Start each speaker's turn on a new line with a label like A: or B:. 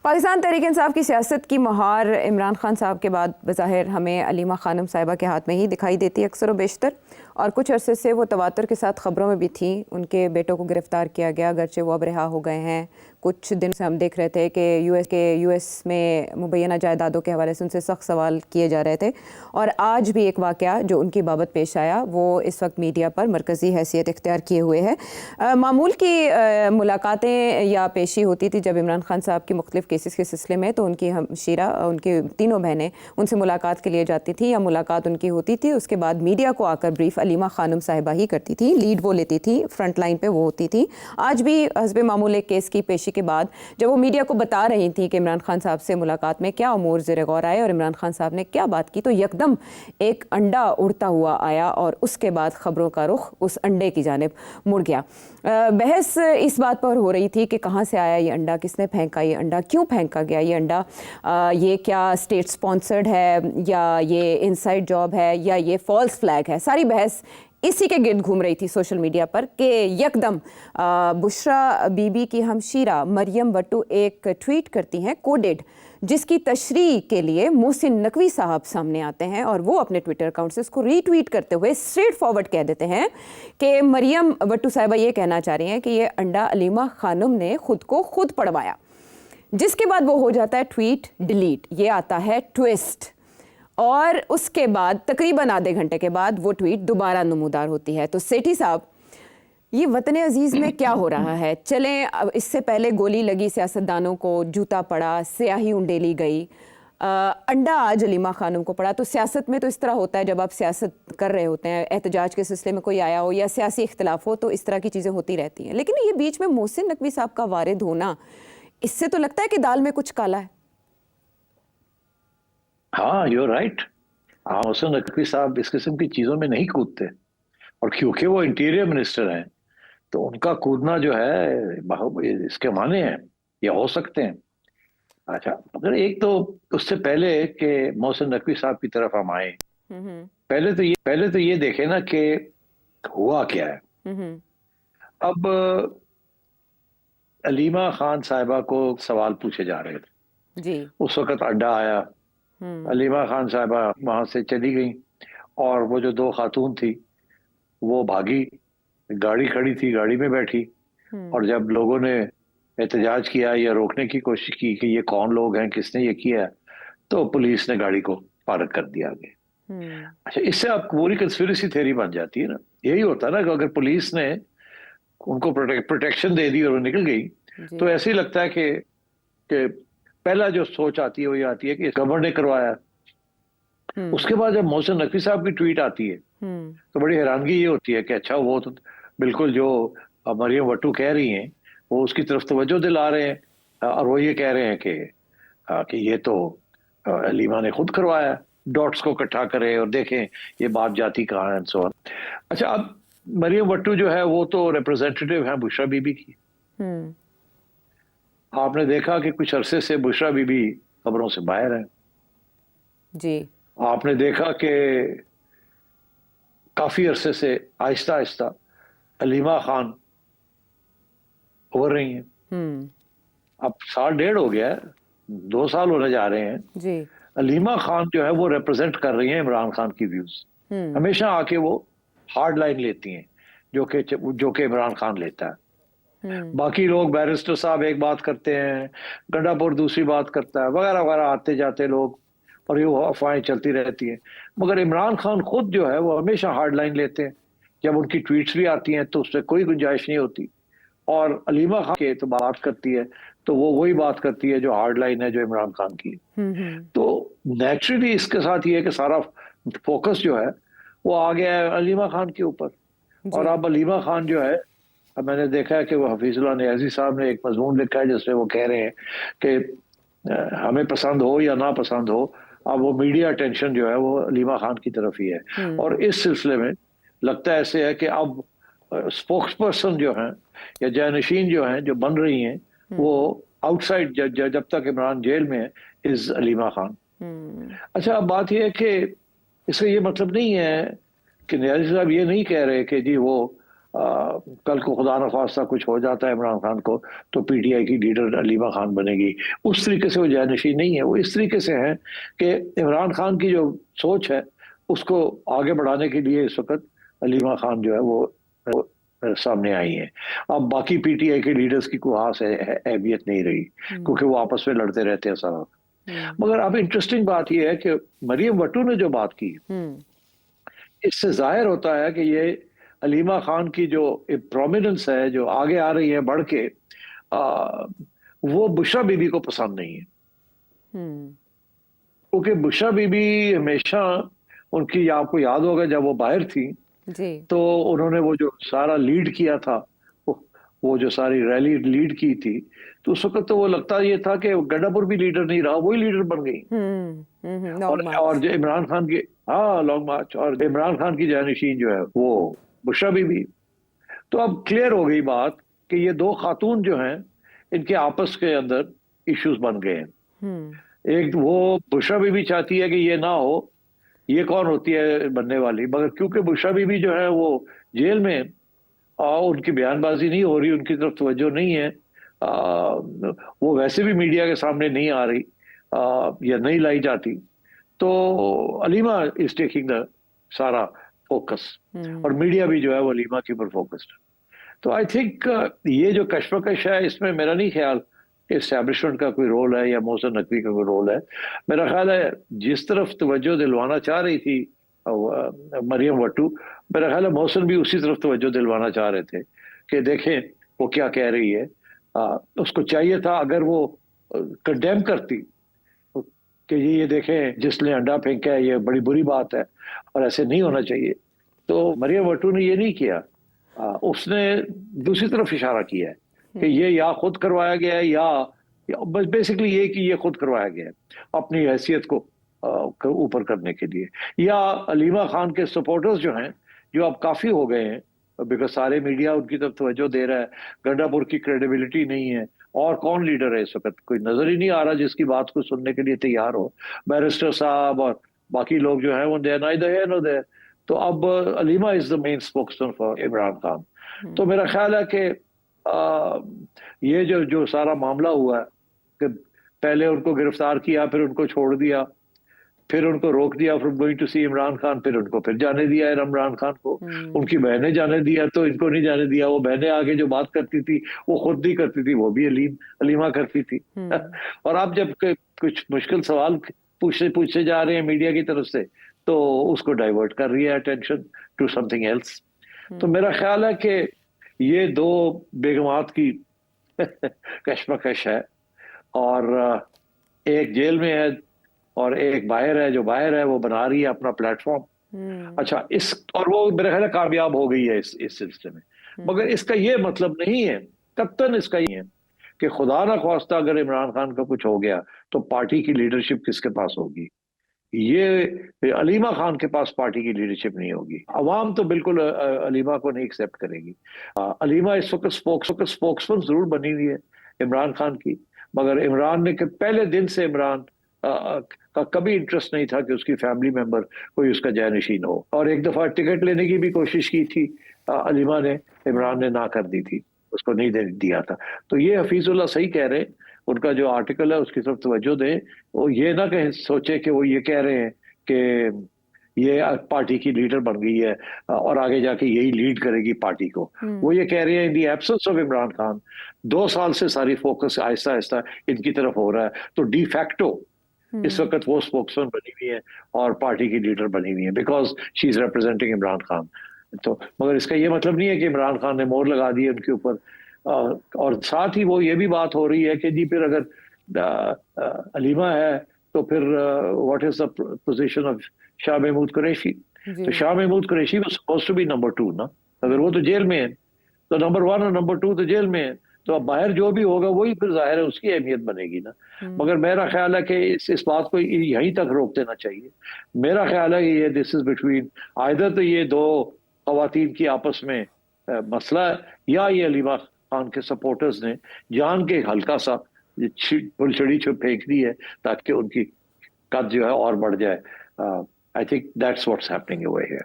A: پاکستان تحریک انصاف کی سیاست کی مہار عمران خان صاحب کے بعد بظاہر ہمیں علیمہ خانم صاحبہ کے ہاتھ میں ہی دکھائی دیتی ہے اکثر و بیشتر، اور کچھ عرصے سے وہ تواتر کے ساتھ خبروں میں بھی تھیں۔ ان کے بیٹوں کو گرفتار کیا گیا، اگرچہ وہ اب رہا ہو گئے ہیں۔ کچھ دن سے ہم دیکھ رہے تھے کہ یو ایس میں مبینہ جائیدادوں کے حوالے سے ان سے سخت سوال کیے جا رہے تھے، اور آج بھی ایک واقعہ جو ان کی بابت پیش آیا وہ اس وقت میڈیا پر مرکزی حیثیت اختیار کیے ہوئے ہے۔ معمول کی ملاقاتیں یا پیشی ہوتی تھی جب عمران خان صاحب کی مختلف کیسز کے سلسلے میں، تو ان کی ہمشیرہ، ان کی تینوں بہنیں ان سے ملاقات کے لیے جاتی تھیں یا ملاقات ان کی ہوتی تھی۔ اس کے بعد میڈیا کو آ کر بریف علیمہ خانم صاحبہ ہی کرتی تھی، لیڈ وہ لیتی تھی، فرنٹ لائن پہ وہ ہوتی تھی۔ آج بھی حسب معمول ایک کیس کی پیشی کے بعد جب وہ میڈیا کو بتا رہی تھیں کہ عمران خان صاحب سے ملاقات میں کیا امور زیر غور آئے اور عمران خان صاحب نے کیا بات کی، تو یکدم ایک انڈا اڑتا ہوا آیا اور اس کے بعد خبروں کا رخ اس انڈے کی جانب مڑ گیا۔ بحث اس بات پر ہو رہی تھی کہ کہاں سے آیا یہ انڈا، کس نے پھینکا یہ انڈا، کیوں پھینکا گیا یہ انڈا، یہ کیا اسٹیٹ سپانسرڈ ہے یا یہ انسائیڈ جاب ہے یا یہ فالس فلیگ ہے۔ ساری بحث اسی کے گرد گھوم رہی تھی سوشل میڈیا پر کہ یکدم بشرا بی بی کی ہمشیرہ مریم وٹو ایک ٹویٹ کرتی ہیں کوڈڈ، جس کی تشریح کے لیے محسن نقوی صاحب سامنے آتے ہیں اور وہ اپنے ٹویٹر اکاؤنٹ سے اس کو ری ٹویٹ کرتے ہوئے اسٹریٹ فارورڈ کہہ دیتے ہیں کہ مریم وٹو صاحبہ یہ کہنا چاہ رہی ہیں کہ یہ انڈا علیمہ خانم نے خود کو خود پڑوایا، جس کے بعد وہ ہو جاتا ہے ٹویٹ ڈیلیٹ، یہ آتا ہے ٹویسٹ، اور اس کے بعد تقریباً آدھے گھنٹے کے بعد وہ ٹویٹ دوبارہ نمودار ہوتی ہے۔ تو سیٹھی صاحب، یہ وطن عزیز میں کیا ہو رہا ہے؟ چلیں، اس سے پہلے گولی لگی سیاستدانوں کو، جوتا پڑا، سیاہی انڈیلی گئی، انڈا آج علیمہ خانم کو پڑا۔ تو سیاست میں تو اس طرح ہوتا ہے، جب آپ سیاست کر رہے ہوتے ہیں، احتجاج کے سلسلے میں کوئی آیا ہو یا سیاسی اختلاف ہو، تو اس طرح کی چیزیں ہوتی رہتی ہیں، لیکن یہ بیچ میں محسن نقوی صاحب کا وارد ہونا، اس سے تو لگتا ہے کہ دال میں کچھ کالا ہے۔
B: ہاں، یو رائٹ۔ محسن نقوی صاحب اس قسم کی چیزوں میں نہیں کودتے، اور کیونکہ وہ انٹیریئر منسٹر ہیں تو ان کا کودنا جو ہے اس کے معنی ہیں یا ہو سکتے ہیں۔ اچھا، مگر ایک تو اس سے پہلے کہ محسن نقوی صاحب کی طرف ہم آئیں، پہلے تو یہ دیکھیں نا کہ ہوا کیا ہے۔ اب علیمہ خان صاحبہ کو سوال پوچھے جا رہے تھے
A: جی،
B: اس وقت انڈا آیا، علیمہ خان صاحبہ وہاں سے چلی گئی، اور وہ جو دو خاتون تھی وہ بھاگی، گاڑی کھڑی تھی، گاڑی میں بیٹھی، اور جب لوگوں نے احتجاج کیا یا روکنے کی کوشش کی کہ یہ کون لوگ ہیں، کس نے یہ کیا، تو پولیس نے گاڑی کو پارک کر دیا آگے۔ اچھا، اس سے آپ پوری کنسپیریسی تھیوری بن جاتی ہے نا۔ یہی ہوتا ہے نا کہ اگر پولیس نے ان کو پروٹیکشن دے دی اور وہ نکل گئی، تو ایسے ہی لگتا ہے کہ پہلا جو سوچ آتی ہے وہ یہ آتی ہے کہ گورنر نے کروایا۔ اس کے بعد جب محسن نقوی صاحب کی ٹویٹ آتی ہے تو بڑی حیرانگی یہ ہوتی ہے کہ اچھا، وہ تو بالکل جو مریم وٹو کہہ رہی ہیں وہ اس کی طرف توجہ دلا رہے ہیں، اور وہ یہ کہہ رہے ہیں کہ یہ تو علیمہ نے خود کروایا، ڈاٹس کو اکٹھا کرے اور دیکھیں یہ بات جاتی کہاں ہے، سو۔ اچھا، اب مریم وٹو جو ہے وہ تو ریپرزینٹیٹیو ہیں بشرا بی بی کی۔ آپ نے دیکھا کہ کچھ عرصے سے بشرا بی بی خبروں سے باہر ہیں۔
A: جی، آپ
B: نے دیکھا کہ کافی عرصے سے آہستہ آہستہ علیمہ خان ابھر رہی ہیں۔ اب 1.5 سال ہو گیا ہے، 2 سال ہونے جا رہے ہیں۔
A: جی،
B: علیمہ خان جو ہے وہ ریپرزینٹ کر رہی ہیں عمران خان کی ویوز۔ ہمیشہ آ کے وہ ہارڈ لائن لیتی ہیں جو کہ عمران خان لیتا ہے۔ باقی لوگ، بیرسٹر صاحب ایک بات کرتے ہیں، گنڈا پور دوسری بات کرتا ہے، وغیرہ وغیرہ، آتے جاتے لوگ، اور یہ افواہیں چلتی رہتی ہیں۔ مگر عمران خان خود جو ہے وہ ہمیشہ ہارڈ لائن لیتے ہیں۔ جب ان کی ٹویٹس بھی آتی ہیں تو اس سے کوئی گنجائش نہیں ہوتی، اور علیمہ خان کے تو بات کرتی ہے تو وہ وہی بات کرتی ہے جو ہارڈ لائن ہے، جو عمران خان کی ہے۔ تو نیچرلی اس کے ساتھ یہ ہے کہ سارا فوکس جو ہے وہ آ گیا ہے علیمہ خان کے اوپر۔ اور اب علیمہ خان جو ہے، اب میں نے دیکھا ہے کہ وہ حفیظ اللہ نیازی صاحب نے ایک مضمون لکھا ہے جس میں وہ کہہ رہے ہیں کہ ہمیں پسند ہو یا نا پسند ہو، اب وہ میڈیا اٹینشن جو ہے وہ علیمہ خان کی طرف ہی ہے۔ اور اس سلسلے میں لگتا ہے ایسے ہے کہ اب اسپوکس پرسن جو ہیں یا جانشین جو ہیں، جو بن رہی ہیں، وہ آؤٹ سائڈ جب تک عمران جیل میں ہے، از علیمہ خان۔ اچھا، اب بات یہ ہے کہ اس کا یہ مطلب نہیں ہے کہ نیازی صاحب یہ نہیں کہہ رہے کہ جی وہ کل کو خدا نخواستہ کچھ ہو جاتا ہے عمران خان کو تو پی ٹی آئی کی لیڈر علیمہ خان بنے گی. اس طریقے سے وہ جانشین نہیں ہے. وہ اس طریقے سے ہیں کہ عمران خان کی جو سوچ ہے اس کو آگے بڑھانے کے لیے اس وقت علیمہ خان جو ہے وہ سامنے آئی ہیں. اب باقی پی ٹی آئی کے لیڈرز کی کوئی خاص اہمیت نہیں رہی کیونکہ وہ آپس میں لڑتے رہتے ہیں سارا. مگر اب انٹرسٹنگ بات یہ ہے کہ مریم وٹو نے جو بات کی اس سے ظاہر ہوتا ہے کہ یہ علیمہ خان کی جو پرومیننس ہے جو آگے آ رہی ہے بڑھ کے وہ بشرا بی بی کو پسند نہیں ہے. کیونکہ بشرا بی بی ہمیشہ ان کی آپ کو یاد ہوگا جب وہ باہر تھی تو انہوں نے وہ جو سارا لیڈ کیا تھا وہ جو ساری ریلی لیڈ کی تھی تو اس وقت تو وہ لگتا یہ تھا کہ گڈا پور بھی لیڈر نہیں رہا وہی لیڈر بن گئی. اور جو عمران خان کی لانگ مارچ اور عمران خان کی جانشین جو ہے وہ بشرا بی بی. تو اب کلیئر ہو گئی بات کہ یہ دو خاتون جو ہیں ان کے آپس کے اندر ایشوز بن گئے ہیں. ایک وہ بشرا بی بی چاہتی ہے کہ یہ نہ ہو, یہ کون ہوتی ہے بننے والی, مگر کیونکہ بشرا بی بی جو ہے وہ جیل میں ان کی بیان بازی نہیں ہو رہی, ان کی طرف توجہ نہیں ہے, وہ ویسے بھی میڈیا کے سامنے نہیں آ رہی یا نہیں لائی جاتی, تو علیمہ از ٹیکنگ دا سارا فوکس اور میڈیا بھی جو ہے وہ علیمہ کے اوپر فوکسڈ. تو آئی تھنک یہ جو کشمکش ہے اس میں میرا نہیں خیال کہ اسٹیبلشمنٹ کا کوئی رول ہے یا محسن نقوی کا کوئی رول ہے. میرا خیال ہے جس طرف توجہ دلوانا چاہ رہی تھی مریم وٹو, میرا خیال ہے محسن بھی اسی طرف توجہ دلوانا چاہ رہے تھے کہ دیکھیں وہ کیا کہہ رہی ہے. اس کو چاہیے تھا اگر وہ کنڈیم کرتی کہ یہ دیکھیں جس نے انڈا پھینکا ہے یہ بڑی بری بات ہے اور ایسے نہیں ہونا چاہیے, تو مریم وٹو نے یہ نہیں کیا. اس نے دوسری طرف اشارہ کیا ہے کہ یہ یا خود کروایا گیا ہے یا بیسکلی یہ کہ یہ خود کروایا گیا ہے اپنی حیثیت کو اوپر کرنے کے لیے, یا علیمہ خان کے سپورٹرز جو ہیں جو اب کافی ہو گئے ہیں بیکاز سارے میڈیا ان کی طرف توجہ دے رہا ہے, گنڈا پور کی کریڈیبلٹی نہیں ہے, اور کون لیڈر ہے اس وقت کوئی نظر ہی نہیں آ رہا جس کی بات کو سننے کے لیے تیار ہو. بیرسٹر صاحب اور باقی لوگ جو ہیں وہ دے نائدر ہے نو دے. تو اب علیمہ از دا مین اسپوکسمین فار عمران خان. تو میرا خیال ہے کہ یہ جو سارا معاملہ ہوا ہے کہ پہلے ان کو گرفتار کیا, پھر ان کو چھوڑ دیا, پھر ان کو روک دیا فرام گوئنگ ٹو سی عمران خان, پھر ان کو پھر جانے دیا عمران خان کو, ان کی بہنیں جانے دیا تو ان کو نہیں جانے دیا. وہ بہنیں آگے جو بات کرتی تھی وہ خود نہیں کرتی تھی, وہ بھی علیمہ کرتی تھی. اور آپ جب کچھ مشکل سوال پوچھے جا رہے ہیں میڈیا کی طرف سے تو اس کو ڈائیورٹ کر رہی ہے attention to something else. تو میرا خیال ہے کہ یہ دو بیگمات کی کشمکش ہے, اور ایک جیل میں ہے اور ایک باہر ہے. جو باہر ہے وہ بنا رہی ہے اپنا پلیٹ فارم. اچھا اور وہ میرا خیال ہے کامیاب ہو گئی ہے اس سلسلے میں. مگر اس کا یہ مطلب نہیں ہے, قطعاً اس کا یہ ہے کہ خدا نہ خواستہ اگر عمران خان کا کچھ ہو گیا تو پارٹی کی لیڈرشپ کس کے پاس ہوگی. یہ علیمہ خان کے پاس پارٹی کی لیڈرشپ نہیں ہوگی. عوام تو بالکل علیمہ کو نہیں ایکسیپٹ کرے گی. علیمہ اس وقت اسپوکسمن ضرور بنی ہوئی ہے عمران خان کی, مگر عمران نے کہ پہلے دن سے عمران کا کبھی انٹرسٹ نہیں تھا کہ اس کی فیملی ممبر کوئی اس کا جانشین ہو. اور ایک دفعہ ٹکٹ لینے کی بھی کوشش کی تھی علیمہ نے, عمران نے نہ کر دی تھی, اس کو نہیں دیا تھا. تو یہ حفیظ اللہ صحیح کہہ رہے ہیں, ان کا جو آرٹیکل ہے اس کی طرف توجہ دیں. وہ یہ نہ کہیں سوچے کہ وہ یہ کہہ رہے ہیں کہ یہ پارٹی کی لیڈر بن گئی ہے اور آگے جا کے یہی لیڈ کرے گی پارٹی کو. وہ یہ کہہ رہے ہیں in the absence of Imran Khan 2 سال سے ساری فوکس آہستہ آہستہ ان کی طرف ہو رہا ہے, تو ڈی فیکٹو اس وقت وہ اسپوکسمین بنی ہوئی ہے اور پارٹی کی لیڈر بنی ہوئی ہے because she is representing Imran Khan. تو مگر اس کا یہ مطلب نہیں ہے کہ عمران خان نے مور لگا دی ہے ان کے اوپر. اور ساتھ ہی وہ یہ بھی بات ہو رہی ہے کہ جی پھر اگر علیمہ ہے تو پھر what is the position of Shah Mahmood Qureshi. تو Shah Mahmood Qureshi was supposed to be number 2 نا, اگر وہ تو جیل میں ہے تو نمبر 1 اور نمبر 2 تو جیل میں ہے, تو اب باہر جو بھی ہوگا وہی پھر ظاہر ہے اس کی اہمیت بنے گی نا. مگر میرا خیال ہے کہ اس بات کو یہیں تک روک دینا چاہیے. میرا خیال ہے کہ یہ دس از بٹوین آئدر تو یہ دو خواتین کی آپس میں مسئلہ ہے, یا یہ علیمہ خان کے سپورٹرز نے جان کے ہلکا سا چھڑی پھینک دی ہے تاکہ ان کی قد جو ہے اور بڑھ جائے. I think that's what's happening over here.